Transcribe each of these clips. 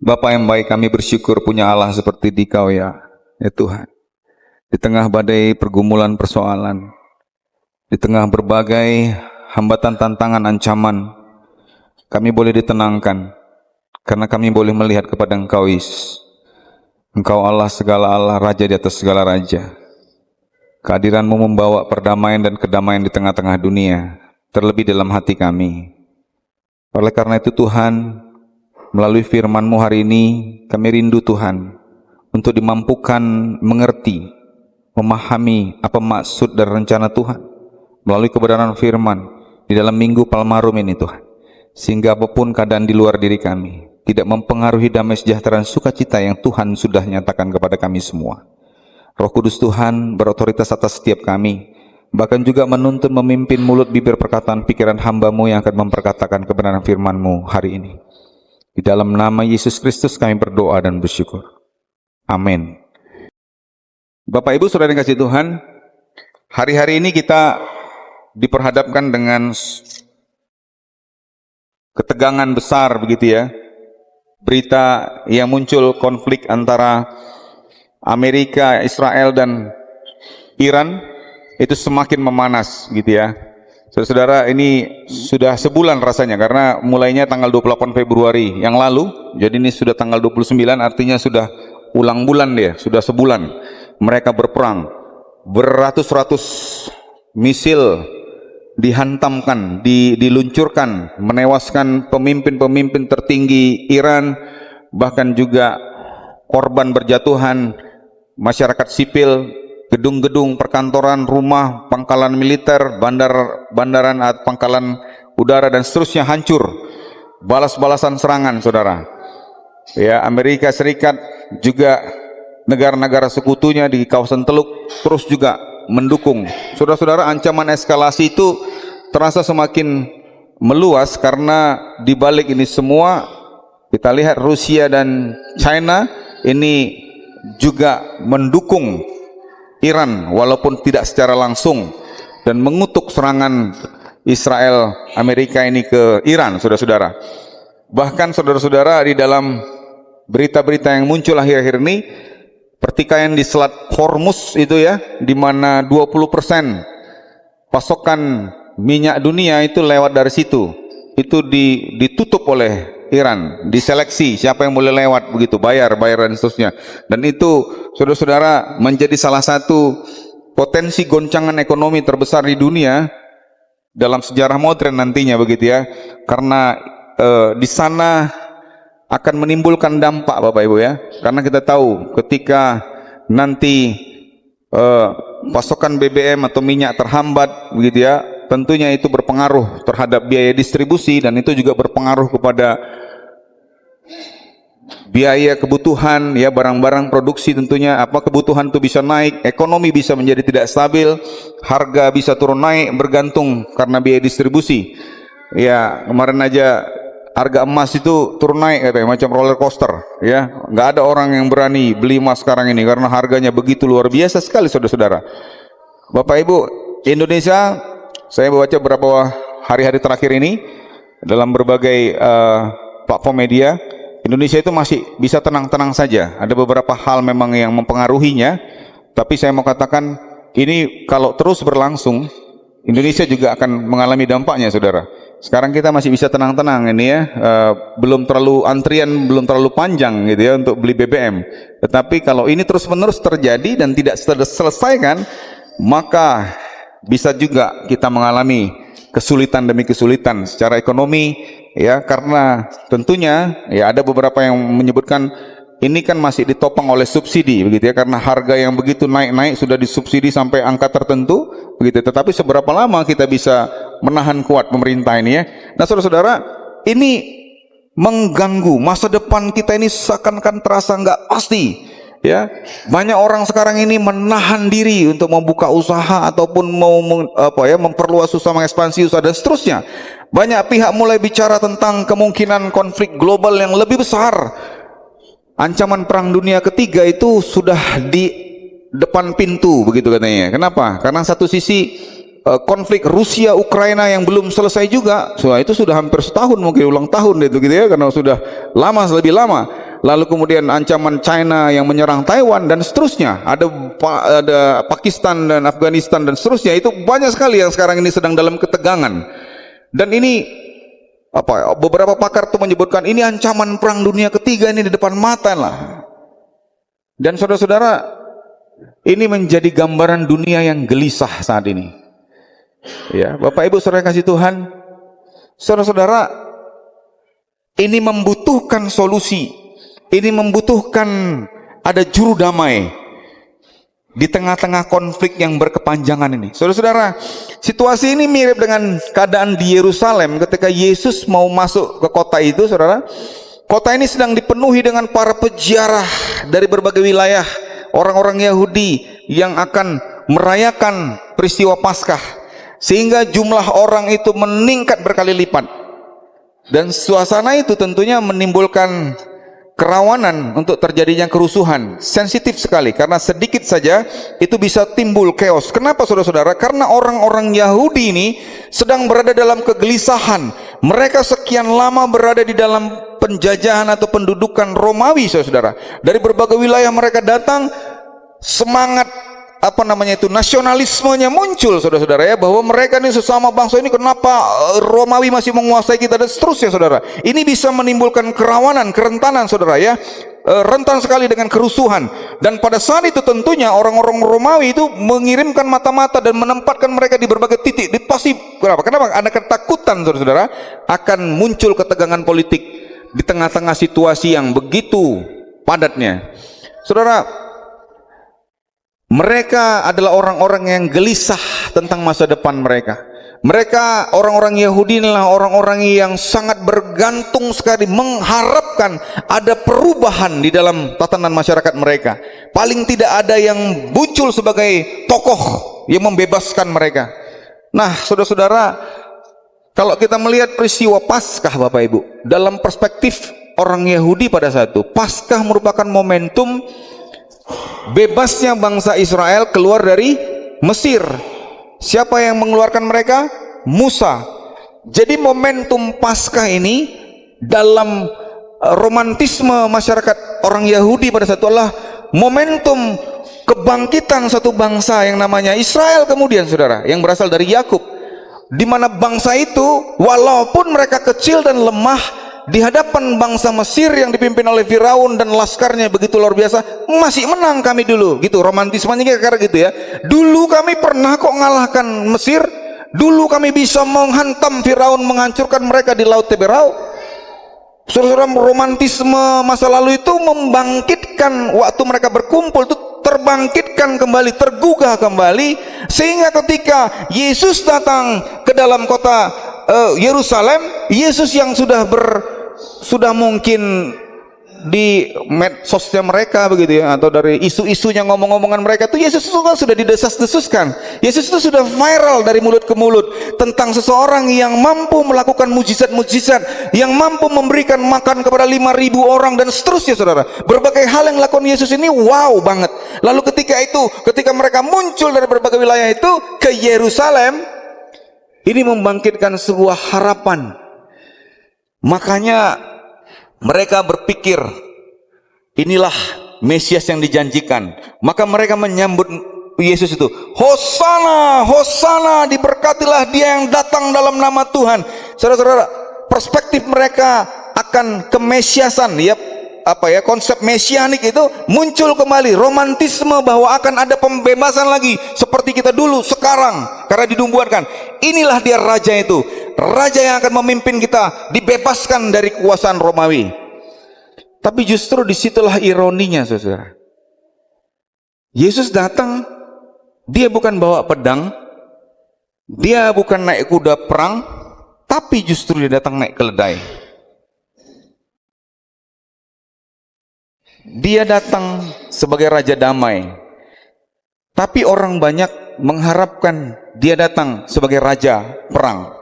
Bapa yang baik, kami bersyukur punya Allah seperti Dikau ya Tuhan. Di tengah badai pergumulan persoalan, di tengah berbagai hambatan, tantangan, ancaman, kami boleh ditenangkan karena kami boleh melihat kepada Engkau Yesus. Engkau Allah segala Allah, Raja di atas segala raja. Kehadiran-Mu membawa perdamaian dan kedamaian di tengah-tengah dunia, terlebih dalam hati kami. Oleh karena itu Tuhan, melalui firman-Mu hari ini, kami rindu Tuhan untuk dimampukan mengerti, memahami apa maksud dan rencana Tuhan melalui kebenaran firman di dalam minggu Palmarum ini Tuhan. Sehingga apapun keadaan di luar diri kami tidak mempengaruhi damai sejahtera dan sukacita yang Tuhan sudah nyatakan kepada kami semua. Roh Kudus Tuhan berotoritas atas setiap kami, bahkan juga menuntun memimpin mulut, bibir, perkataan, pikiran hamba-Mu yang akan memperkatakan kebenaran firman-Mu hari ini. Di dalam nama Yesus Kristus kami berdoa dan bersyukur. Amin. Bapak Ibu Saudara yang kasih Tuhan, hari-hari ini kita diperhadapkan dengan ketegangan besar begitu ya. Berita yang muncul konflik antara Amerika, Israel dan Iran itu semakin memanas gitu ya. Saudara-saudara, ini sudah sebulan rasanya karena mulainya tanggal 28 Februari yang lalu. Jadi ini sudah tanggal 29, artinya sudah ulang bulan dia, sudah sebulan. Mereka berperang, beratus-ratus misil dihantamkan, diluncurkan, menewaskan pemimpin-pemimpin tertinggi Iran, bahkan juga korban berjatuhan, masyarakat sipil, gedung-gedung perkantoran, rumah, pangkalan militer, bandaran, pangkalan udara dan seterusnya hancur. Balas-balasan serangan, saudara. Ya, Amerika Serikat juga negara-negara sekutunya di kawasan Teluk terus juga mendukung. Saudara-saudara, ancaman eskalasi itu terasa semakin meluas karena di balik ini semua kita lihat Rusia dan China ini juga mendukung Iran walaupun tidak secara langsung dan mengutuk serangan Israel Amerika ini ke Iran, saudara-saudara. Bahkan saudara-saudara, di dalam berita-berita yang muncul akhir-akhir ini, pertikaian di Selat Hormuz itu ya, di mana 20% pasokan minyak dunia itu lewat dari situ. Itu ditutup oleh Iran, diseleksi siapa yang boleh lewat begitu, bayar dan seterusnya. Dan itu saudara-saudara menjadi salah satu potensi goncangan ekonomi terbesar di dunia dalam sejarah modern nantinya begitu ya. Karena di sana akan menimbulkan dampak Bapak Ibu ya. Karena kita tahu ketika nanti pasokan BBM atau minyak terhambat begitu ya, tentunya itu berpengaruh terhadap biaya distribusi dan itu juga berpengaruh kepada biaya kebutuhan ya, barang-barang produksi tentunya, apa kebutuhan itu bisa naik, ekonomi bisa menjadi tidak stabil, harga bisa turun naik bergantung karena biaya distribusi. Ya, kemarin aja harga emas itu turun naik katanya, macam roller coaster ya. Nggak ada orang yang berani beli emas sekarang ini karena harganya begitu luar biasa sekali, saudara-saudara. Bapak Ibu, Indonesia, saya membaca beberapa hari-hari terakhir ini dalam berbagai platform media, Indonesia itu masih bisa tenang-tenang saja. Ada beberapa hal memang yang mempengaruhinya, tapi saya mau katakan ini kalau terus berlangsung, Indonesia juga akan mengalami dampaknya, saudara. Sekarang kita masih bisa tenang-tenang ini ya, belum terlalu antrian, belum terlalu panjang gitu ya untuk beli BBM. Tetapi kalau ini terus-menerus terjadi dan tidak selesaikan, maka bisa juga kita mengalami kesulitan demi kesulitan secara ekonomi ya, karena tentunya ya ada beberapa yang menyebutkan ini kan masih ditopang oleh subsidi begitu ya, karena harga yang begitu naik-naik sudah disubsidi sampai angka tertentu begitu. Tetapi seberapa lama kita bisa menahan kuat pemerintah ini ya. Nah saudara-saudara, ini mengganggu masa depan kita ini, seakan-akan terasa nggak pasti ya. Banyak orang sekarang ini menahan diri untuk membuka usaha ataupun mau memperluas usaha, mengekspansi usaha dan seterusnya. Banyak pihak mulai bicara tentang kemungkinan konflik global yang lebih besar. Ancaman perang dunia ketiga itu sudah di depan pintu begitu katanya. Kenapa? Karena satu sisi konflik Rusia Ukraina yang belum selesai juga, itu sudah hampir setahun, mungkin ulang tahun itu gitu ya, karena sudah lama, lebih lama. lalu kemudian ancaman China yang menyerang Taiwan dan seterusnya. Ada Pakistan dan Afghanistan dan seterusnya. Itu banyak sekali yang sekarang ini sedang dalam ketegangan. Dan ini beberapa pakar itu menyebutkan ini ancaman perang dunia ketiga ini di depan mata lah. Dan saudara-saudara, ini menjadi gambaran dunia yang gelisah saat ini. Ya, Bapak Ibu saudara kasih Tuhan, saudara-saudara, ini membutuhkan solusi. Ini membutuhkan ada juru damai di tengah-tengah konflik yang berkepanjangan ini. Saudara-saudara, situasi ini mirip dengan keadaan di Yerusalem ketika Yesus mau masuk ke kota itu, saudara. Kota ini sedang dipenuhi dengan para peziarah dari berbagai wilayah, orang-orang Yahudi yang akan merayakan peristiwa Paskah, sehingga jumlah orang itu meningkat berkali lipat. Dan suasana itu tentunya menimbulkan kerawanan untuk terjadinya kerusuhan. Sensitif sekali, karena sedikit saja itu bisa timbul chaos. Kenapa saudara-saudara? Karena orang-orang Yahudi ini sedang berada dalam kegelisahan. Mereka sekian lama berada di dalam penjajahan atau pendudukan Romawi, saudara-saudara. Dari berbagai wilayah mereka datang, semangat nasionalismenya muncul, saudara-saudara, ya, bahwa mereka ini sesama bangsa ini, kenapa Romawi masih menguasai kita dan seterusnya, saudara. Ini bisa menimbulkan kerawanan, kerentanan, saudara, ya, rentan sekali dengan kerusuhan. Dan pada saat itu tentunya orang-orang Romawi itu mengirimkan mata-mata dan menempatkan mereka di berbagai titik. Pasti kenapa? Ada ketakutan, saudara-saudara, akan muncul ketegangan politik di tengah-tengah situasi yang begitu padatnya, saudara. Mereka adalah orang-orang yang gelisah tentang masa depan mereka. Mereka, orang-orang Yahudi inilah orang-orang yang sangat bergantung sekali, mengharapkan ada perubahan di dalam tatanan masyarakat mereka. Paling tidak ada yang muncul sebagai tokoh yang membebaskan mereka. Nah, saudara-saudara, kalau kita melihat peristiwa Paskah, Bapak Ibu, dalam perspektif orang Yahudi pada saat itu, Paskah merupakan momentum bebasnya bangsa Israel keluar dari Mesir. Siapa yang mengeluarkan mereka? Musa. Jadi momentum Paskah ini dalam romantisme masyarakat orang Yahudi pada saat itu adalah momentum kebangkitan satu bangsa yang namanya Israel kemudian, saudara, yang berasal dari Yakub, di mana bangsa itu walaupun mereka kecil dan lemah di hadapan bangsa Mesir yang dipimpin oleh Firaun dan laskarnya begitu luar biasa, masih menang kami dulu, gitu romantismenya kayak gitu ya. Dulu kami pernah kok ngalahkan Mesir, dulu kami bisa menghantam Firaun, menghancurkan mereka di Laut Teberau. Saudara, romantisme masa lalu itu membangkitkan waktu mereka berkumpul itu, terbangkitkan kembali, tergugah kembali, sehingga ketika Yesus datang ke dalam kota Yerusalem, Yesus yang sudah mungkin di medsosnya mereka begitu ya, atau dari isu-isunya, ngomong-ngomongan mereka itu, Yesus itu kan sudah didesas-desuskan. Yesus itu sudah viral dari mulut ke mulut tentang seseorang yang mampu melakukan mujizat-mujizat, yang mampu memberikan makan kepada 5.000 orang dan seterusnya, saudara. Berbagai hal yang dilakukan Yesus ini wow banget. Lalu ketika mereka muncul dari berbagai wilayah itu ke Yerusalem, ini membangkitkan sebuah harapan. Makanya mereka berpikir, inilah Mesias yang dijanjikan. Maka mereka menyambut Yesus itu, Hosana, Hosana, diberkatilah dia yang datang dalam nama Tuhan. Saudara-saudara, perspektif mereka akan kemesiasan, ya, konsep mesianik itu muncul kembali. Romantisme bahwa akan ada pembebasan lagi seperti kita dulu sekarang karena didumbuakan. Inilah dia raja itu, raja yang akan memimpin kita, dibebaskan dari kekuasaan Romawi. Tapi justru disitulah ironinya, saudara. Yesus datang, dia bukan bawa pedang, dia bukan naik kuda perang, tapi justru dia datang naik keledai. Dia datang sebagai raja damai, tapi orang banyak mengharapkan dia datang sebagai raja perang.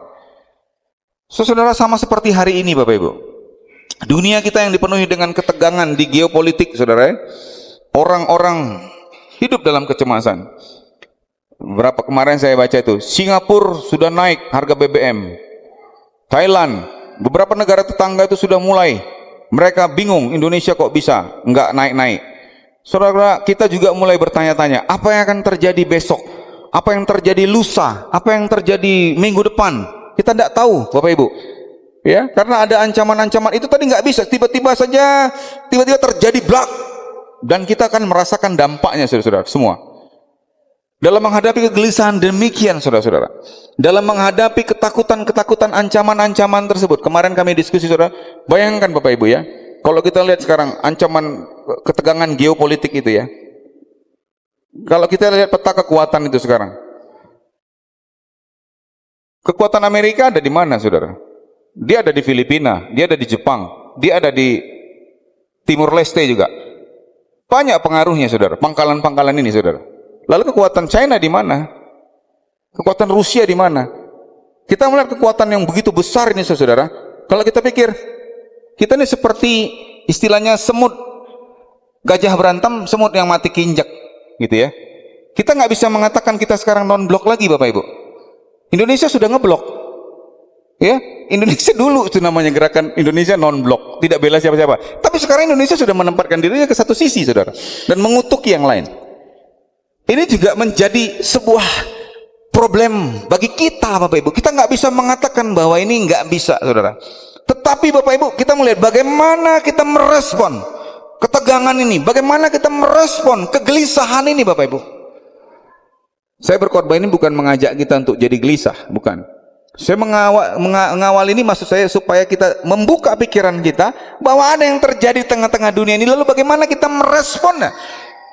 Saudara, sama seperti hari ini, Bapak Ibu, dunia kita yang dipenuhi dengan ketegangan di geopolitik, saudara, orang-orang hidup dalam kecemasan. Berapa kemarin saya baca itu, Singapura sudah naik harga BBM, Thailand, beberapa negara tetangga itu sudah mulai Mereka bingung, Indonesia kok bisa nggak naik-naik. Saudara, kita juga mulai bertanya-tanya, apa yang akan terjadi besok? Apa yang terjadi lusa? Apa yang terjadi minggu depan? Kita tidak tahu, Bapak Ibu. Ya, karena ada ancaman-ancaman itu tadi nggak bisa tiba-tiba saja, tiba-tiba terjadi blak, dan kita akan merasakan dampaknya, saudara-saudara semua. Dalam menghadapi kegelisahan demikian, saudara-saudara, dalam menghadapi ketakutan-ketakutan, ancaman-ancaman tersebut, kemarin kami diskusi, saudara, bayangkan Bapak Ibu ya, kalau kita lihat sekarang ancaman ketegangan geopolitik itu ya, kalau kita lihat peta kekuatan itu sekarang, kekuatan Amerika ada di mana, saudara? Dia ada di Filipina, dia ada di Jepang, dia ada di Timur Leste juga. Banyak pengaruhnya, saudara, pangkalan-pangkalan ini, saudara. Lalu kekuatan China di mana? Kekuatan Rusia di mana? Kita melihat kekuatan yang begitu besar ini, saudara. Kalau kita pikir, kita ini seperti istilahnya semut, gajah berantem, semut yang mati keinjak, gitu ya. Kita nggak bisa mengatakan kita sekarang non-blok lagi, Bapak Ibu. Indonesia sudah ngeblok, ya. Indonesia dulu itu namanya gerakan Indonesia non-blok, tidak bela siapa-siapa. Tapi sekarang Indonesia sudah menempatkan dirinya ke satu sisi, saudara, dan mengutuki yang lain. Ini juga menjadi sebuah problem bagi kita, Bapak Ibu. Kita nggak bisa mengatakan bahwa ini nggak bisa, saudara. Tetapi Bapak Ibu, kita melihat bagaimana kita merespon ketegangan ini, bagaimana kita merespon kegelisahan ini, Bapak Ibu. Saya berkhotbah ini bukan mengajak kita untuk jadi gelisah, bukan. Saya mengawal ini, maksud saya supaya kita membuka pikiran kita bahwa ada yang terjadi di tengah-tengah dunia ini, lalu bagaimana kita meresponnya.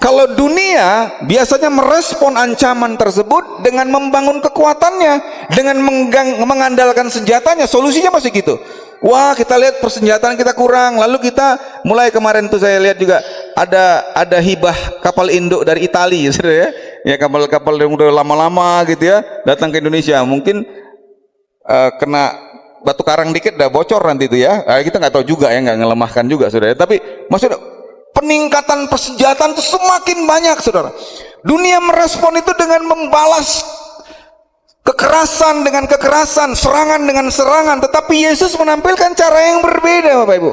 Kalau dunia biasanya merespon ancaman tersebut dengan membangun kekuatannya, dengan mengandalkan senjatanya, solusinya masih gitu. Wah, kita lihat persenjataan kita kurang, lalu kita mulai kemarin tuh saya lihat juga ada hibah kapal induk dari Italia, ya kapal-kapal yang udah lama-lama gitu ya datang ke Indonesia, mungkin kena batu karang dikit udah bocor nanti itu ya. Kita nggak tahu juga ya, nggak ngelemahkan juga, saudara. Tapi maksudnya peningkatan persenjataan itu semakin banyak, saudara. Dunia merespon itu dengan membalas kekerasan dengan kekerasan, serangan dengan serangan. Tetapi Yesus menampilkan cara yang berbeda, Bapak Ibu.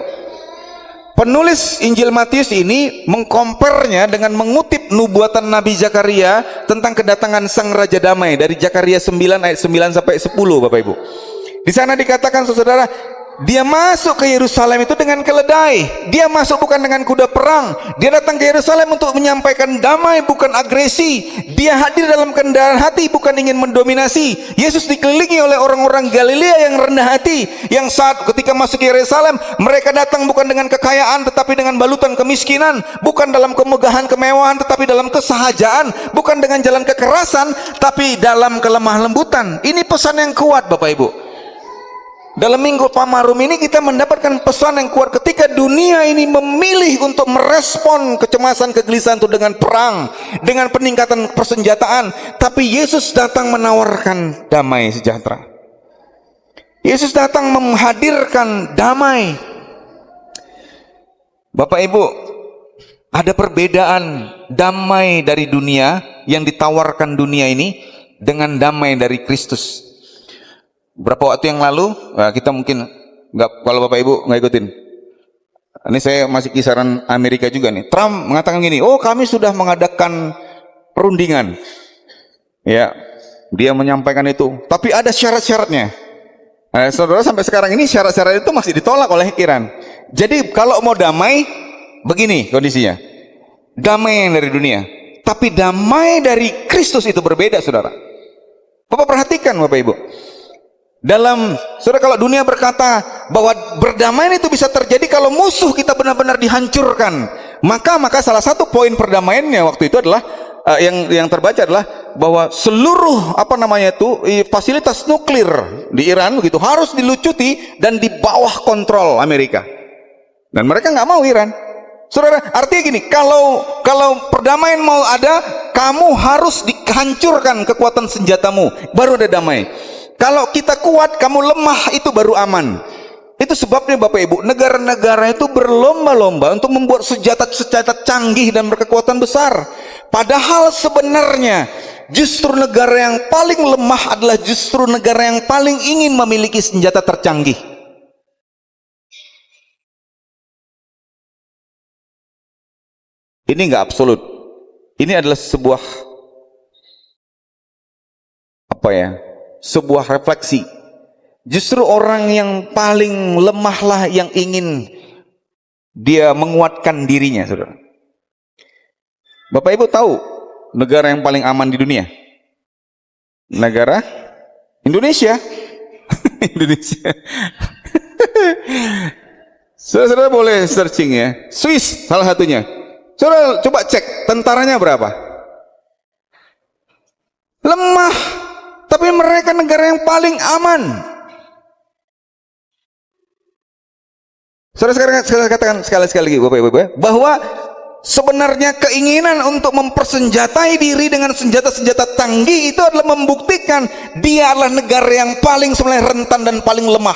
Penulis Injil Matius ini mengkompernya dengan mengutip nubuatan Nabi Zakaria tentang kedatangan Sang Raja Damai dari Zakaria 9 ayat 9 sampai 10, Bapak Ibu. Di sana dikatakan, saudara, dia masuk ke Yerusalem itu dengan keledai. Dia masuk bukan dengan kuda perang. Dia datang ke Yerusalem untuk menyampaikan damai, bukan agresi. Dia hadir dalam kerendahan hati, bukan ingin mendominasi. Yesus dikelilingi oleh orang-orang Galilea yang rendah hati, yang saat ketika masuk ke Yerusalem, mereka datang bukan dengan kekayaan tetapi dengan balutan kemiskinan, bukan dalam kemegahan kemewahan tetapi dalam kesahajaan, bukan dengan jalan kekerasan tapi dalam kelemah lembutan. Ini pesan yang kuat, Bapak Ibu. Dalam minggu Pamarum ini kita mendapatkan pesan yang kuat ketika dunia ini memilih untuk merespon kecemasan kegelisahan itu dengan perang, dengan peningkatan persenjataan, tapi Yesus datang menawarkan damai sejahtera. Yesus datang menghadirkan damai. Bapak Ibu, ada perbedaan damai dari dunia yang ditawarkan dunia ini dengan damai dari Kristus. Berapa waktu yang lalu kita mungkin nggak, kalau Bapak Ibu nggak ikutin, ini saya masih kisaran Amerika juga nih. Trump mengatakan gini, oh kami sudah mengadakan perundingan, ya dia menyampaikan itu, tapi ada syarat-syaratnya. Saudara, sampai sekarang ini syarat-syarat itu masih ditolak oleh Iran. Jadi kalau mau damai, begini kondisinya, damai yang dari dunia, tapi damai dari Kristus itu berbeda, saudara. Bapak perhatikan, Bapak Ibu. Saudara, kalau dunia berkata bahwa berdamaian itu bisa terjadi kalau musuh kita benar-benar dihancurkan, maka salah satu poin perdamaiannya waktu itu adalah yang terbaca adalah bahwa seluruh fasilitas nuklir di Iran begitu harus dilucuti dan di bawah kontrol Amerika. Dan mereka nggak mau Iran. Saudara, artinya gini, kalau perdamaian mau ada, kamu harus dihancurkan kekuatan senjatamu, baru ada damai. Kalau kita kuat, kamu lemah, itu baru aman. Itu sebabnya Bapak Ibu, negara-negara itu berlomba-lomba untuk membuat senjata canggih dan berkekuatan besar. Padahal sebenarnya justru negara yang paling lemah adalah justru negara yang paling ingin memiliki senjata tercanggih. Ini enggak absolut. Ini adalah sebuah sebuah refleksi. Justru orang yang paling lemahlah yang ingin dia menguatkan dirinya, saudara. Bapak Ibu tahu negara yang paling aman di dunia? Negara Indonesia. Indonesia. Saudara boleh searching ya. Swiss salah satunya. Saudara coba cek tentaranya berapa. Lemah, tapi mereka negara yang paling aman. Saudara katakan sekali lagi Bapak Ibu bahwa sebenarnya keinginan untuk mempersenjatai diri dengan senjata-senjata canggih itu adalah membuktikan dia adalah negara yang paling sebenarnya rentan dan paling lemah.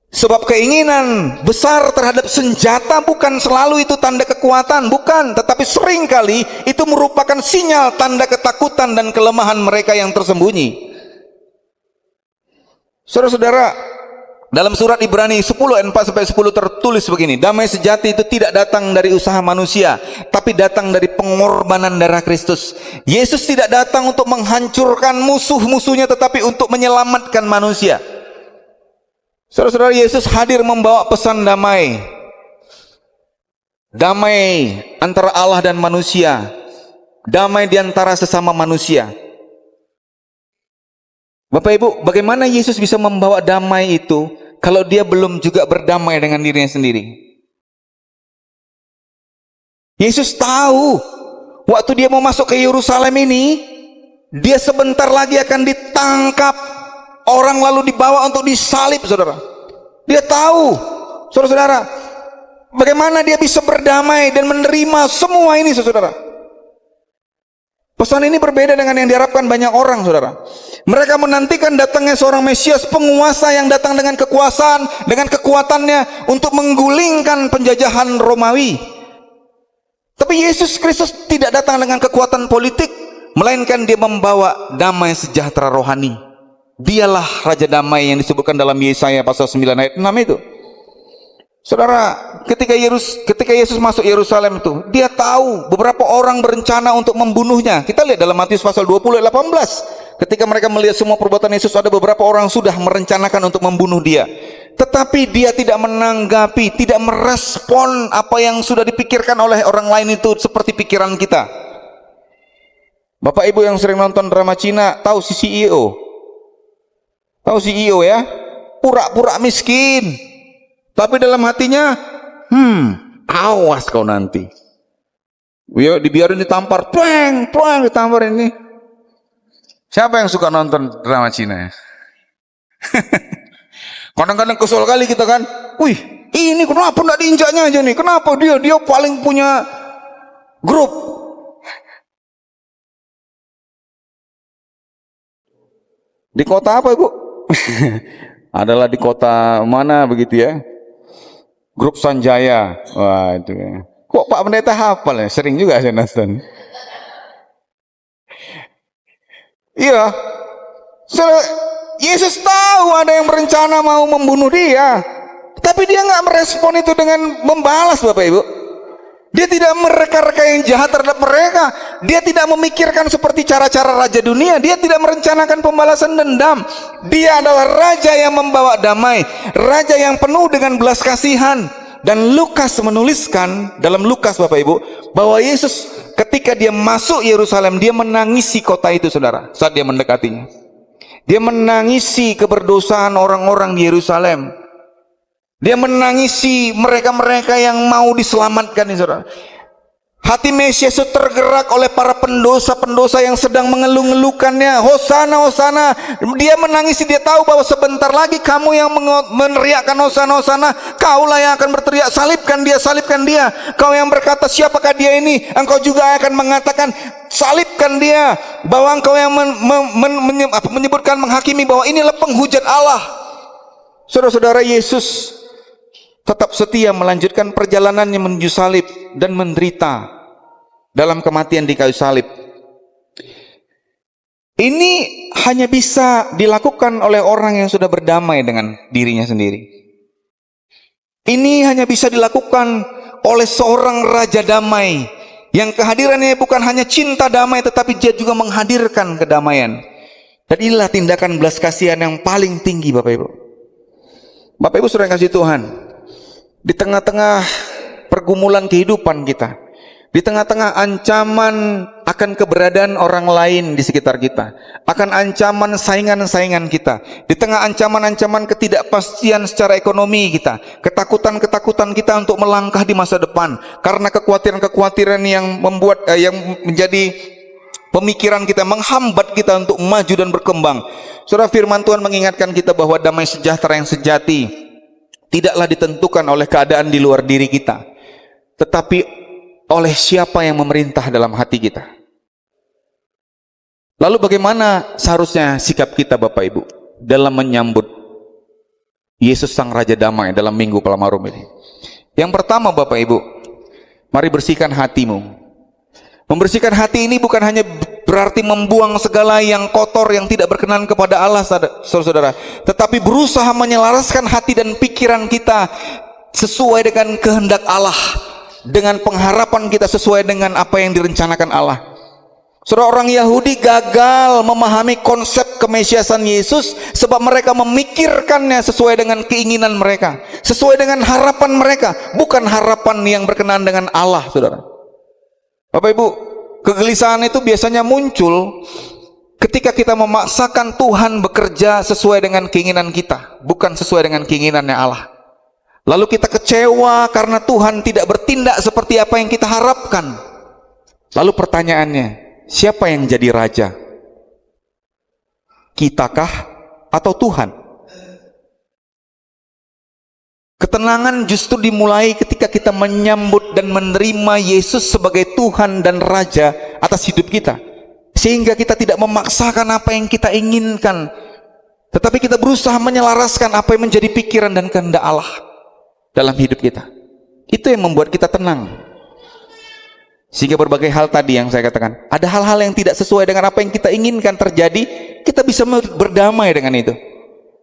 Sebab keinginan besar terhadap senjata bukan selalu itu tanda kekuatan, bukan, tetapi seringkali itu merupakan sinyal tanda ketakutan dan kelemahan mereka yang tersembunyi. Saudara-saudara, dalam surat Ibrani 10 ayat 4-10 tertulis begini, damai sejati itu tidak datang dari usaha manusia, tapi datang dari pengorbanan darah Kristus. Yesus tidak datang untuk menghancurkan musuh-musuhnya, tetapi untuk menyelamatkan manusia. Saudara-saudara, Yesus hadir membawa pesan damai. Damai antara Allah dan manusia. Damai di antara sesama manusia. Bapak Ibu, bagaimana Yesus bisa membawa damai itu kalau dia belum juga berdamai dengan dirinya sendiri? Yesus tahu waktu dia mau masuk ke Yerusalem ini, dia sebentar lagi akan ditangkap, orang lalu dibawa untuk disalib, saudara. Dia tahu, saudara-saudara, bagaimana dia bisa berdamai dan menerima semua ini, saudara. Pesan ini berbeda dengan yang diharapkan banyak orang, saudara. Mereka menantikan datangnya seorang Mesias, penguasa yang datang dengan kekuasaan, dengan kekuatannya untuk menggulingkan penjajahan Romawi. Tapi Yesus Kristus tidak datang dengan kekuatan politik, melainkan dia membawa damai sejahtera rohani. Dialah Raja Damai yang disebutkan dalam Yesaya pasal 9 ayat 6 itu. Saudara, ketika Yesus masuk Yerusalem itu, dia tahu beberapa orang berencana untuk membunuhnya. Kita lihat dalam Matius pasal 20 ayat 18. Ketika mereka melihat semua perbuatan Yesus, ada beberapa orang sudah merencanakan untuk membunuh dia. Tetapi dia tidak menanggapi, tidak merespon apa yang sudah dipikirkan oleh orang lain itu seperti pikiran kita. Bapak Ibu yang sering nonton drama Cina, tahu si CEO? Tahu CEO ya? Pura-pura miskin. Tapi dalam hatinya, awas kau nanti. Dibiarin ditampar, pleng, ditampar ini. Siapa yang suka nonton drama Cina? Kadang-kadang kesel kali kita kan. Wih, ini kenapa enggak diinjaknya aja nih? Kenapa dia paling punya grup? Di kota apa, Ibu? Adalah di kota mana begitu ya? Grup Sanjaya. Wah, itu ya. Kok Pak Pendeta hafal ya? Sering juga saya nonton. Iya. Yesus tahu ada yang berencana mau membunuh dia. Tapi dia nggak merespon itu dengan membalas, Bapak Ibu. Dia tidak mereka-reka yang jahat terhadap mereka. Dia tidak memikirkan seperti cara-cara raja dunia. Dia tidak merencanakan pembalasan dendam. Dia adalah raja yang membawa damai, raja yang penuh dengan belas kasihan. Dan Lukas menuliskan dalam Lukas, Bapak Ibu, bahwa Yesus ketika dia masuk Yerusalem, dia menangisi kota itu, saudara, saat dia mendekatinya. Dia menangisi keberdosaan orang-orang di Yerusalem. Dia menangisi mereka-mereka yang mau diselamatkan, saudara. Hati Mesias itu tergerak oleh para pendosa-pendosa yang sedang mengeluh-ngeluhkannya. Hosana, Hosana. Dia menangisi, dia tahu bahwa sebentar lagi kamu yang meneriakkan Hosana, Hosana, kaulah yang akan berteriak, salibkan dia, salibkan dia. Kau yang berkata, siapakah dia ini? Engkau juga akan mengatakan, salibkan dia. Bahwa engkau yang menyebutkan, menghakimi bahwa inilah penghujat Allah. Saudara-saudara, Yesus tetap setia melanjutkan perjalanannya menuju salib dan menderita dalam kematian di kayu salib. Ini hanya bisa dilakukan oleh orang yang sudah berdamai dengan dirinya sendiri. Ini hanya bisa dilakukan oleh seorang Raja Damai, yang kehadirannya bukan hanya cinta damai, tetapi dia juga menghadirkan kedamaian. Dan inilah tindakan belas kasihan yang paling tinggi, Bapak Ibu. Bapak Ibu saudara yang kasih Tuhan, di tengah-tengah pergumulan kehidupan kita, di tengah-tengah ancaman akan keberadaan orang lain di sekitar kita, akan ancaman saingan-saingan kita, di tengah ancaman-ancaman ketidakpastian secara ekonomi kita, ketakutan-ketakutan kita untuk melangkah di masa depan, karena kekhawatiran-kekhawatiran yang membuat yang menjadi pemikiran kita, menghambat kita untuk maju dan berkembang. Saudara, firman Tuhan mengingatkan kita bahwa damai sejahtera yang sejati tidaklah ditentukan oleh keadaan di luar diri kita, tetapi oleh siapa yang memerintah dalam hati kita. Lalu bagaimana seharusnya sikap kita, Bapak Ibu, dalam menyambut Yesus Sang Raja Damai dalam Minggu Palmarum ini? Yang pertama, Bapak Ibu, mari bersihkan hatimu. Membersihkan hati ini bukan hanya berarti membuang segala yang kotor, yang tidak berkenan kepada Allah, saudara-saudara, tetapi berusaha menyelaraskan hati dan pikiran kita sesuai dengan kehendak Allah, dengan pengharapan kita sesuai dengan apa yang direncanakan Allah. Saudara, orang Yahudi gagal memahami konsep kemesiasan Yesus sebab mereka memikirkannya sesuai dengan keinginan mereka, sesuai dengan harapan mereka, bukan harapan yang berkenan dengan Allah, saudara. Bapak Ibu, kegelisahan itu biasanya muncul ketika kita memaksakan Tuhan bekerja sesuai dengan keinginan kita, bukan sesuai dengan keinginannya Allah. Lalu kita kecewa karena Tuhan tidak bertindak seperti apa yang kita harapkan. Lalu pertanyaannya, siapa yang jadi raja? Kitakah atau Tuhan? Ketenangan justru dimulai ketika kita menyambut dan menerima Yesus sebagai Tuhan dan Raja atas hidup kita, sehingga kita tidak memaksakan apa yang kita inginkan, tetapi kita berusaha menyelaraskan apa yang menjadi pikiran dan kehendak Allah dalam hidup kita. Itu yang membuat kita tenang. Sehingga berbagai hal tadi yang saya katakan, ada hal-hal yang tidak sesuai dengan apa yang kita inginkan terjadi, kita bisa berdamai dengan itu.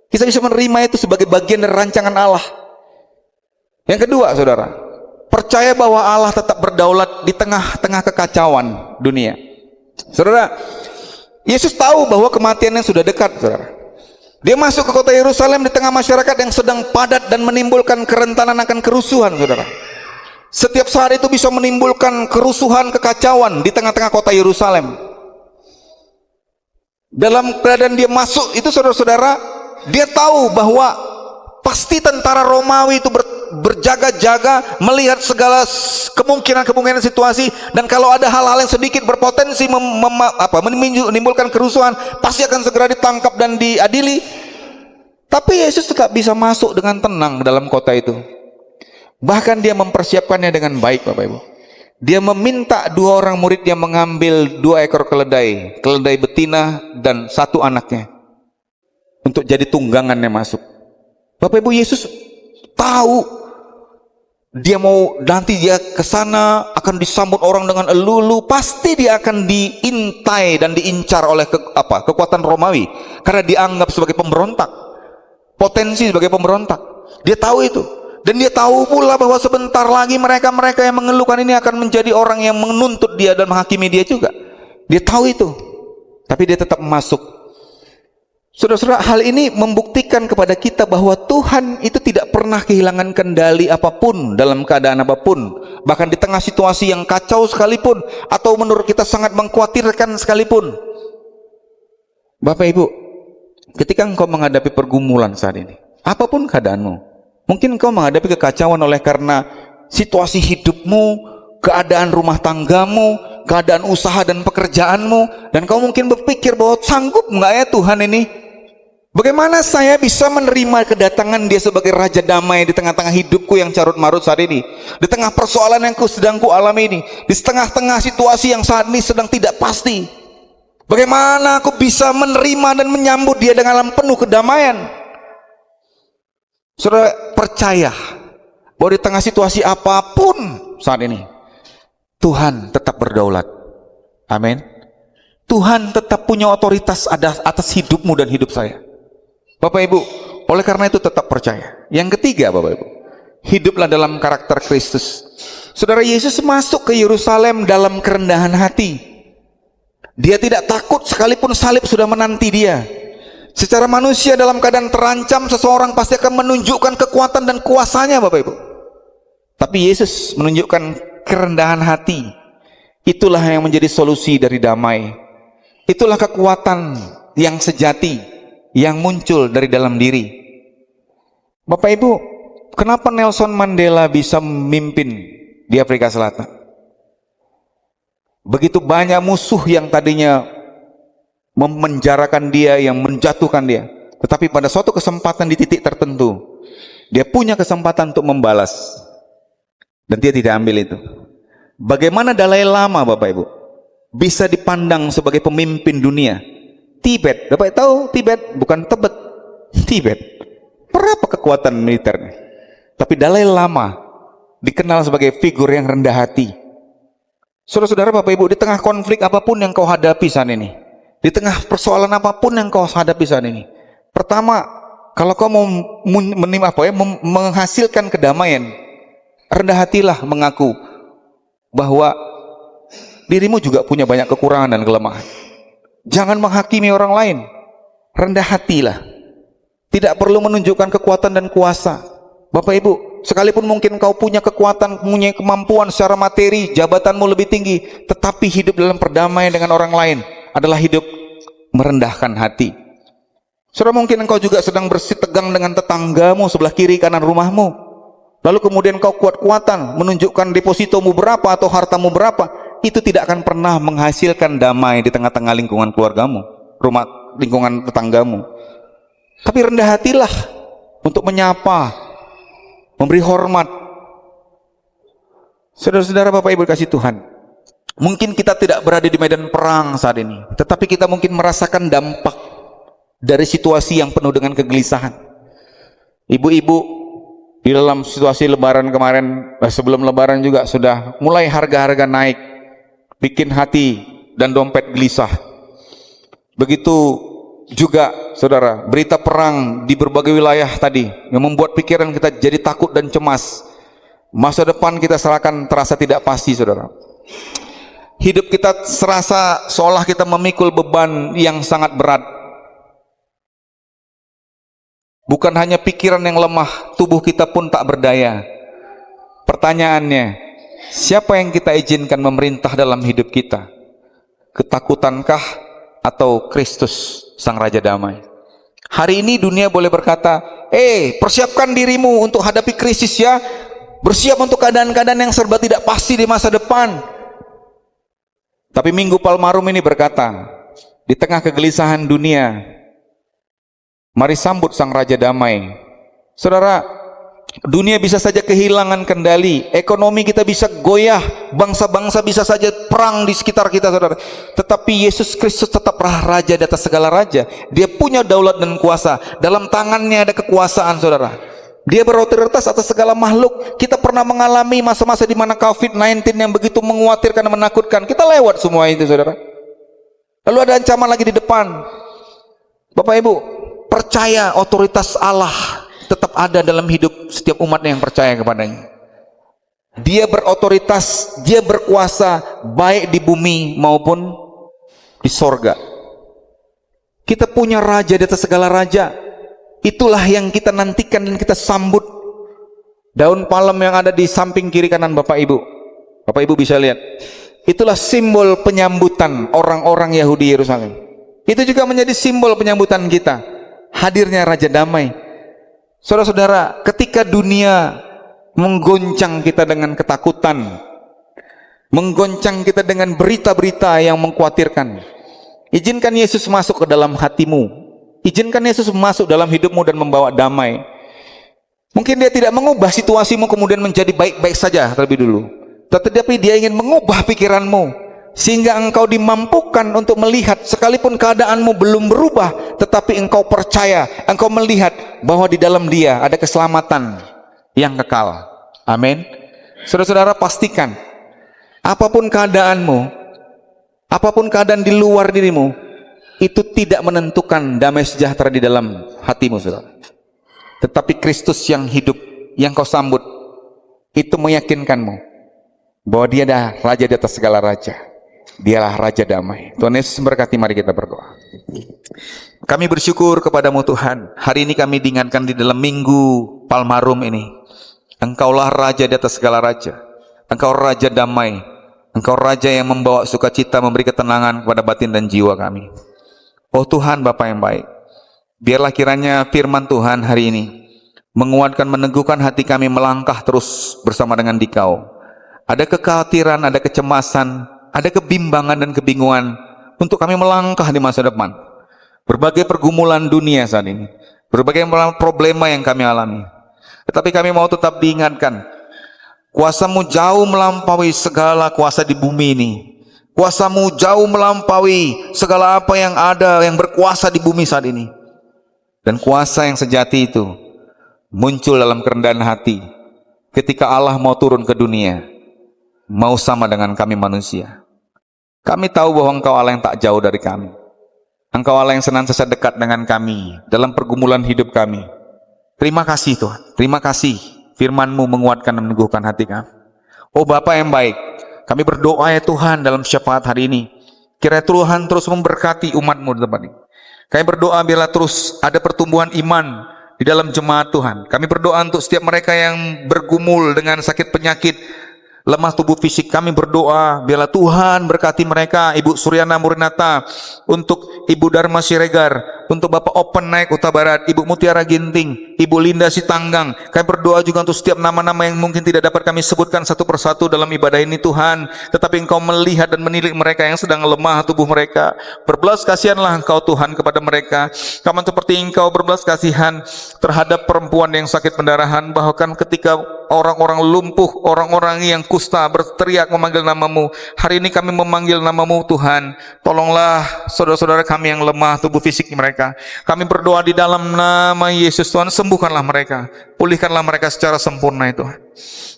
Kita bisa menerima itu sebagai bagian dari rancangan Allah. Yang kedua, saudara, percaya bahwa Allah tetap berdaulat di tengah-tengah kekacauan dunia. Saudara, Yesus tahu bahwa kematiannya sudah dekat, saudara. Dia masuk ke kota Yerusalem di tengah masyarakat yang sedang padat dan menimbulkan kerentanan akan kerusuhan, saudara. Setiap saat itu bisa menimbulkan kerusuhan, kekacauan di tengah-tengah kota Yerusalem. Dalam keadaan dia masuk itu, saudara-saudara, dia tahu bahwa pasti tentara Romawi itu berjaga-jaga melihat segala kemungkinan situasi, dan kalau ada hal-hal yang sedikit berpotensi menimbulkan kerusuhan, pasti akan segera ditangkap dan diadili. Tapi Yesus tetap bisa masuk dengan tenang dalam kota itu. Bahkan dia mempersiapkannya dengan baik, Bapak Ibu. Dia meminta 2 orang murid yang mengambil 2 ekor keledai betina dan 1 anaknya untuk jadi tunggangannya masuk. Bapak Ibu, Yesus tahu dia mau nanti dia ke sana akan disambut orang dengan elulu, pasti dia akan diintai dan diincar oleh kekuatan Romawi karena dianggap sebagai pemberontak, potensi sebagai pemberontak. Dia tahu itu, dan dia tahu pula bahwa sebentar lagi mereka yang mengeluhkan ini akan menjadi orang yang menuntut dia dan menghakimi dia juga. Dia tahu itu, tapi dia tetap masuk. Saudara-saudara, hal ini membuktikan kepada kita bahwa Tuhan itu tidak pernah kehilangan kendali apapun dalam keadaan apapun, bahkan di tengah situasi yang kacau sekalipun atau menurut kita sangat mengkhawatirkan sekalipun. Bapak Ibu, ketika engkau menghadapi pergumulan saat ini, apapun keadaanmu, mungkin engkau menghadapi kekacauan oleh karena situasi hidupmu, keadaan rumah tanggamu, keadaan usaha dan pekerjaanmu, dan kau mungkin berpikir bahwa sanggup nggak ya Tuhan ini? Bagaimana saya bisa menerima kedatangan dia sebagai Raja Damai di tengah-tengah hidupku yang carut marut saat ini, di tengah persoalan yang sedang ku alami ini, di tengah-tengah situasi yang saat ini sedang tidak pasti? Bagaimana aku bisa menerima dan menyambut dia dengan penuh kedamaian? Saudara, percaya bahwa di tengah situasi apapun saat ini, Tuhan tetap berdaulat. Amin. Tuhan tetap punya otoritas atas hidupmu dan hidup saya. Bapak Ibu, oleh karena itu tetap percaya. Yang ketiga, Bapak Ibu, Hiduplah dalam karakter Kristus. Saudara, Yesus masuk ke Yerusalem dalam kerendahan hati. Dia tidak takut sekalipun salib sudah menanti dia. Secara manusia dalam keadaan terancam, seseorang pasti akan menunjukkan kekuatan dan kuasanya, Bapak Ibu. Tapi Yesus menunjukkan kerendahan hati. Itulah yang menjadi solusi dari damai. Itulah kekuatan yang sejati yang muncul dari dalam diri. Bapak Ibu, kenapa Nelson Mandela bisa memimpin di Afrika Selatan? Begitu banyak musuh yang tadinya memenjarakan dia, yang menjatuhkan dia, tetapi pada suatu kesempatan di titik tertentu dia punya kesempatan untuk membalas, dan dia tidak ambil itu. Bagaimana Dalai Lama, Bapak Ibu, bisa dipandang sebagai pemimpin dunia? Tibet, Bapak tahu Tibet bukan Tibet, Tibet. Berapa kekuatan militernya? Tapi Dalai Lama dikenal sebagai figur yang rendah hati. Saudara-saudara, Bapak Ibu, di tengah konflik apapun yang kau hadapi saat ini, di tengah persoalan apapun yang kau hadapi saat ini, pertama, kalau kau mau menghasilkan kedamaian, rendah hatilah mengaku bahwa dirimu juga punya banyak kekurangan dan kelemahan. Jangan menghakimi orang lain. Rendah hatilah. Tidak perlu menunjukkan kekuatan dan kuasa. Bapak Ibu, sekalipun mungkin kau punya kekuatan, punya kemampuan secara materi, jabatanmu lebih tinggi, tetapi hidup dalam perdamaian dengan orang lain adalah hidup merendahkan hati. Saudara, mungkin engkau juga sedang bersitegang dengan tetanggamu sebelah kiri kanan rumahmu, lalu kemudian kau kuat-kuatan menunjukkan depositomu berapa atau hartamu berapa. Itu tidak akan pernah menghasilkan damai di tengah-tengah lingkungan keluargamu, lingkungan tetanggamu. Tapi rendah hatilah untuk menyapa, memberi hormat. Saudara-saudara, Bapak Ibu kasih Tuhan, mungkin kita tidak berada di medan perang saat ini, tetapi kita mungkin merasakan dampak dari situasi yang penuh dengan kegelisahan. Ibu-ibu di dalam situasi lebaran kemarin, sebelum lebaran juga sudah mulai harga-harga naik, bikin hati dan dompet gelisah. Begitu juga saudara, berita perang di berbagai wilayah tadi yang membuat pikiran kita jadi takut dan cemas. Masa depan kita terasa tidak pasti, saudara. Hidup kita serasa seolah kita memikul beban yang sangat berat. Bukan hanya pikiran yang lemah, tubuh kita pun tak berdaya. Pertanyaannya, siapa yang kita izinkan memerintah dalam hidup kita? Ketakutankah atau Kristus Sang Raja Damai? Hari ini dunia boleh berkata, persiapkan dirimu untuk hadapi krisis ya, bersiap untuk keadaan-keadaan yang serba tidak pasti di masa depan. Tapi Minggu Palmarum ini berkata, di tengah kegelisahan dunia, mari sambut Sang Raja Damai. Saudara, dunia bisa saja kehilangan kendali, ekonomi kita bisa goyah, bangsa-bangsa bisa saja perang di sekitar kita, saudara. Tetapi Yesus Kristus tetaplah Raja di atas segala raja. Dia punya daulat dan kuasa. Dalam tangannya ada kekuasaan, saudara. Dia berotoritas atas segala makhluk. Kita pernah mengalami masa-masa di mana COVID-19 yang begitu mengkhawatirkan dan menakutkan. Kita lewat semua itu, saudara. Lalu ada ancaman lagi di depan. Bapak Ibu, percaya otoritas Allah tetap ada dalam hidup setiap umat yang percaya kepadanya. Dia berotoritas, dia berkuasa baik di bumi maupun di sorga. Kita punya raja di atas segala raja. Itulah yang kita nantikan dan kita sambut. Daun palem yang ada di samping kiri kanan Bapak Ibu, Bapak Ibu bisa lihat, itulah simbol penyambutan orang-orang Yahudi Yerusalem. Itu juga menjadi simbol penyambutan kita, hadirnya Raja Damai. Saudara-saudara, ketika dunia menggoncang kita dengan ketakutan, menggoncang kita dengan berita-berita yang mengkhawatirkan, izinkan Yesus masuk ke dalam hatimu. Izinkan Yesus masuk dalam hidupmu dan membawa damai. Mungkin dia tidak mengubah situasimu kemudian menjadi baik-baik saja terlebih dulu, tetapi dia ingin mengubah pikiranmu sehingga engkau dimampukan untuk melihat sekalipun keadaanmu belum berubah, tetapi engkau percaya, engkau melihat bahwa di dalam dia ada keselamatan yang kekal. Amin. Saudara-saudara, pastikan apapun keadaanmu, apapun keadaan di luar dirimu, itu tidak menentukan damai sejahtera di dalam hatimu, saudara. Tetapi Kristus yang hidup, yang kau sambut, itu meyakinkanmu bahwa dia adalah raja di atas segala raja. Dialah raja damai. Tuhan Yesus memberkati. Mari kita berdoa. Kami bersyukur kepadamu Tuhan. Hari ini kami diingatkan di dalam minggu Palmarum ini. Engkaulah raja di atas segala raja. Engkau raja damai. Engkau raja yang membawa sukacita, memberi ketenangan kepada batin dan jiwa kami. Oh Tuhan Bapa yang baik, biarlah kiranya firman Tuhan hari ini menguatkan, meneguhkan hati kami melangkah terus bersama dengan Dikau. Ada kekhawatiran, ada kecemasan, ada kebimbangan dan kebingungan untuk kami melangkah di masa depan. Berbagai pergumulan dunia saat ini, berbagai problema yang kami alami. Tetapi kami mau tetap diingatkan, kuasa-Mu jauh melampaui segala kuasa di bumi ini. Kuasa-Mu jauh melampaui segala apa yang ada, yang berkuasa di bumi saat ini. Dan kuasa yang sejati itu muncul dalam kerendahan hati ketika Allah mau turun ke dunia, mau sama dengan kami manusia. Kami tahu bahwa Engkau Allah yang tak jauh dari kami. Engkau Allah yang senantiasa dekat dengan kami dalam pergumulan hidup kami. Terima kasih Tuhan, terima kasih firman-Mu menguatkan dan meneguhkan hati kami. Oh Bapa yang baik, kami berdoa ya Tuhan dalam syafaat hari ini, kiranya Tuhan terus memberkati umat-Mu di tempat ini. Kami berdoa biarlah terus ada pertumbuhan iman di dalam jemaat Tuhan. Kami berdoa untuk setiap mereka yang bergumul dengan sakit penyakit, lemah tubuh fisik. Kami berdoa biarlah Tuhan berkati mereka. Ibu Suryana Murinata, untuk Ibu Dharma Siregar, untuk Bapak Open Naik Huta Barat, Ibu Mutiara Ginting, Ibu Linda Sitanggang. Kami berdoa juga untuk setiap nama-nama yang mungkin tidak dapat kami sebutkan satu persatu dalam ibadah ini Tuhan, tetapi Engkau melihat dan menilik mereka yang sedang lemah tubuh mereka. Berbelas kasihanlah Engkau Tuhan kepada mereka. Kami seperti Engkau berbelas kasihan terhadap perempuan yang sakit pendarahan, bahkan ketika orang-orang lumpuh, orang-orang yang kusta berteriak memanggil nama-Mu. Hari ini kami memanggil nama-Mu Tuhan. Tolonglah saudara-saudara kami yang lemah tubuh fisik mereka. Kami berdoa di dalam nama Yesus Tuhan, sembuhkanlah mereka, pulihkanlah mereka secara sempurna itu.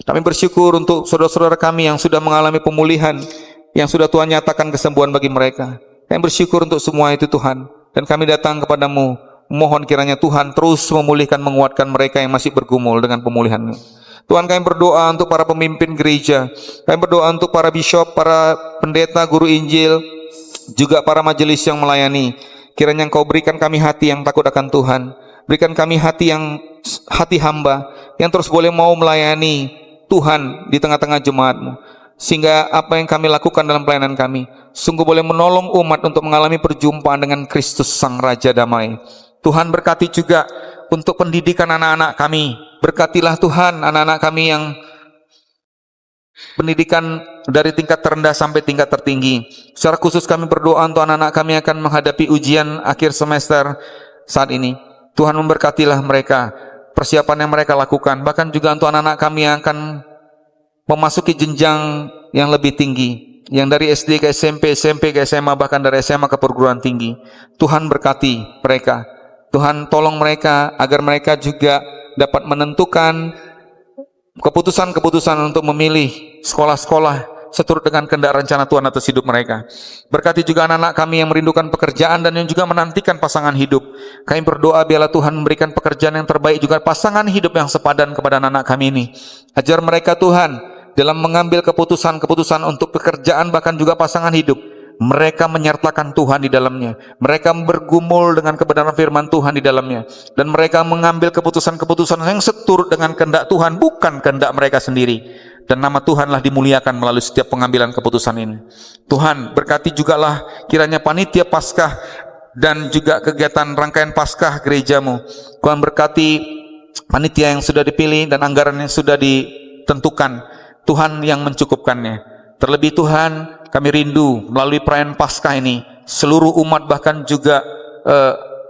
Kami bersyukur untuk saudara-saudara kami yang sudah mengalami pemulihan, yang sudah Tuhan nyatakan kesembuhan bagi mereka. Kami bersyukur untuk semua itu Tuhan, dan kami datang kepadamu, mohon kiranya Tuhan terus memulihkan, menguatkan mereka yang masih bergumul dengan pemulihan-Mu. Tuhan, kami berdoa untuk para pemimpin gereja, kami berdoa untuk para bishop, para pendeta, guru Injil, juga para majelis yang melayani. Kiranya Engkau berikan kami hati yang takut akan Tuhan, berikan kami hati hamba yang terus boleh mau melayani Tuhan di tengah-tengah jemaat-Mu, sehingga apa yang kami lakukan dalam pelayanan kami sungguh boleh menolong umat untuk mengalami perjumpaan dengan Kristus Sang Raja Damai. Tuhan, berkati juga untuk pendidikan anak-anak kami. Berkatilah Tuhan anak-anak kami yang pendidikan dari tingkat terendah sampai tingkat tertinggi. Secara khusus kami berdoa untuk anak-anak kami akan menghadapi ujian akhir semester saat ini. Tuhan, memberkatilah mereka, persiapan yang mereka lakukan. Bahkan juga untuk anak-anak kami yang akan memasuki jenjang yang lebih tinggi, yang dari SD ke SMP, SMP ke SMA, bahkan dari SMA ke perguruan tinggi. Tuhan, berkati mereka. Tuhan, tolong mereka agar mereka juga dapat menentukan keputusan-keputusan untuk memilih sekolah-sekolah seturut dengan kehendak rencana Tuhan atas hidup mereka. Berkati juga anak-anak kami yang merindukan pekerjaan dan yang juga menantikan pasangan hidup. Kami berdoa biarlah Tuhan memberikan pekerjaan yang terbaik, juga pasangan hidup yang sepadan kepada anak-anak kami ini. Ajar mereka Tuhan dalam mengambil keputusan-keputusan untuk pekerjaan, bahkan juga pasangan hidup. Mereka menyertakan Tuhan di dalamnya. Mereka bergumul dengan kebenaran firman Tuhan di dalamnya. Dan mereka mengambil keputusan-keputusan yang seturut dengan kehendak Tuhan, bukan kehendak mereka sendiri. Dan nama Tuhanlah dimuliakan melalui setiap pengambilan keputusan ini. Tuhan, berkati jugalah kiranya panitia Paskah dan juga kegiatan rangkaian Paskah gereja-Mu. Tuhan, berkati panitia yang sudah dipilih dan anggaran yang sudah ditentukan. Tuhan yang mencukupkannya. Terlebih Tuhan, kami rindu melalui perayaan Paskah ini, seluruh umat bahkan juga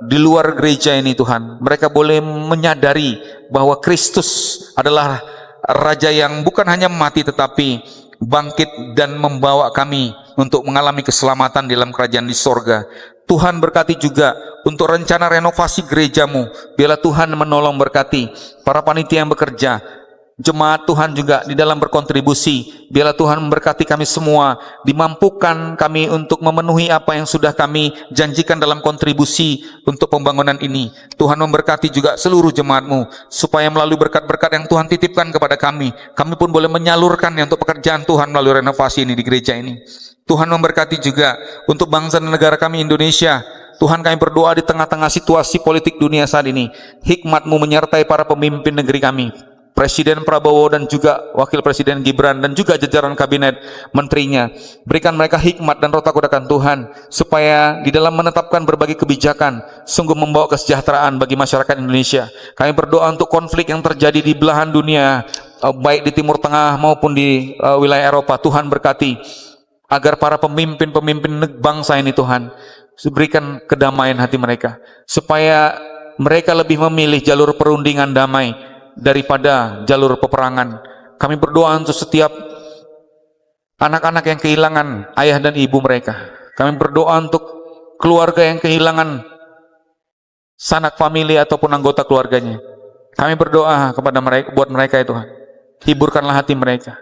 di luar gereja ini Tuhan, mereka boleh menyadari bahwa Kristus adalah Raja yang bukan hanya mati tetapi bangkit dan membawa kami untuk mengalami keselamatan dalam kerajaan di sorga. Tuhan, berkati juga untuk rencana renovasi gereja-Mu. Biarlah Tuhan menolong, berkati para panitia yang bekerja, Jemaat Tuhan juga di dalam berkontribusi. Biarlah Tuhan memberkati kami semua, dimampukan kami untuk memenuhi apa yang sudah kami janjikan dalam kontribusi untuk pembangunan ini. Tuhan memberkati juga seluruh jemaat-Mu, supaya melalui berkat-berkat yang Tuhan titipkan kepada kami pun boleh menyalurkannya untuk pekerjaan Tuhan melalui renovasi ini di gereja ini. Tuhan memberkati juga untuk bangsa dan negara kami Indonesia. Tuhan, kami berdoa di tengah-tengah situasi politik dunia saat ini, hikmat-Mu menyertai para pemimpin negeri kami, Presiden Prabowo dan juga Wakil Presiden Gibran dan juga jajaran kabinet menterinya. Berikan mereka hikmat dan roh takut akan Tuhan, supaya di dalam menetapkan berbagai kebijakan sungguh membawa kesejahteraan bagi masyarakat Indonesia. Kami berdoa untuk konflik yang terjadi di belahan dunia, baik di Timur Tengah maupun di wilayah Eropa. Tuhan berkati agar para pemimpin-pemimpin bangsa ini, Tuhan, berikan kedamaian hati mereka, supaya mereka lebih memilih jalur perundingan damai daripada jalur peperangan. Kami berdoa untuk setiap anak-anak yang kehilangan ayah dan ibu mereka. Kami berdoa untuk keluarga yang kehilangan sanak famili ataupun anggota keluarganya. Kami berdoa kepada mereka, buat mereka ya Tuhan, hiburkanlah hati mereka.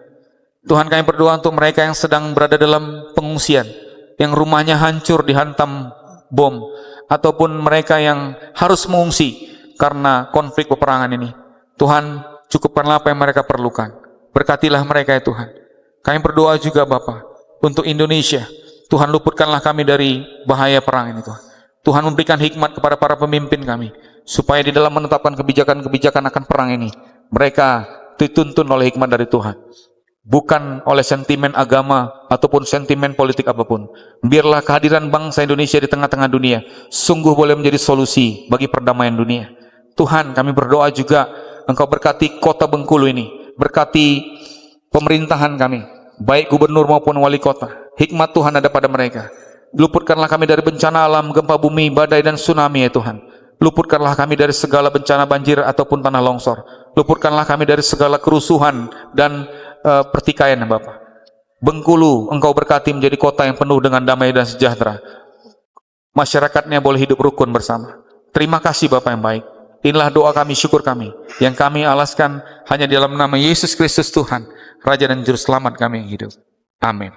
Tuhan, kami berdoa untuk mereka yang sedang berada dalam pengungsian, yang rumahnya hancur dihantam bom, ataupun mereka yang harus mengungsi karena konflik peperangan ini. Tuhan, cukupkanlah apa yang mereka perlukan. Berkatilah mereka ya Tuhan. Kami berdoa juga Bapa untuk Indonesia. Tuhan, luputkanlah kami dari bahaya perang ini Tuhan. Tuhan, memberikan hikmat kepada para pemimpin kami, supaya di dalam menetapkan kebijakan-kebijakan akan perang ini, mereka dituntun oleh hikmat dari Tuhan, bukan oleh sentimen agama ataupun sentimen politik apapun. Biarlah kehadiran bangsa Indonesia di tengah-tengah dunia sungguh boleh menjadi solusi bagi perdamaian dunia. Tuhan, kami berdoa juga Engkau berkati kota Bengkulu ini, berkati pemerintahan kami, baik gubernur maupun wali kota. Hikmat Tuhan ada pada mereka. Luputkanlah kami dari bencana alam, gempa bumi, badai dan tsunami ya Tuhan. Luputkanlah kami dari segala bencana banjir ataupun tanah longsor. Luputkanlah kami dari segala kerusuhan dan pertikaian ya Bapa. Bengkulu Engkau berkati menjadi kota yang penuh dengan damai dan sejahtera. Masyarakatnya boleh hidup rukun bersama. Terima kasih Bapa yang baik. Inilah doa kami, syukur kami, yang kami alaskan hanya di dalam nama Yesus Kristus Tuhan, Raja dan Juru Selamat kami yang hidup. Amin.